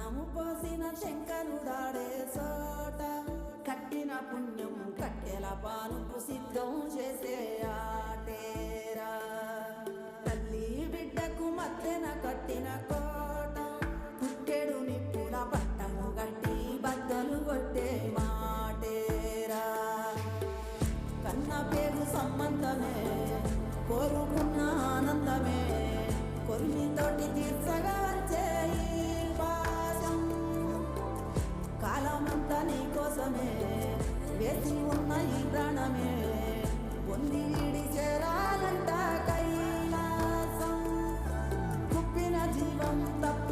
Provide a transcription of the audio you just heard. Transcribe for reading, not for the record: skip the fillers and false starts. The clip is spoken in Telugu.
ప్రాణము పోసిన శంకరుడాడే సోట కట్టిన పుణ్యం కట్టెల పానుపు సిద్ధం చేసే ఆటేరా తల్లి బిడ్డకు మధ్యన కట్టిన కోట పుట్టెడు నిప్పుల పట్టము గట్టి బద్దలు కొట్టే మాటేరా కన్న పేరు సంబంధమే కోరుకున్న ఆనందమే కొరిమితోటి తీర్చగా వచ్చే ఈ పాశం కాలమంతా నీ కోసమే వేసి ఉన్న ఈ ప్రాణమే పొంది వీడి చేరాలంట కైలాసం కుప్పిన జీవం తప్ప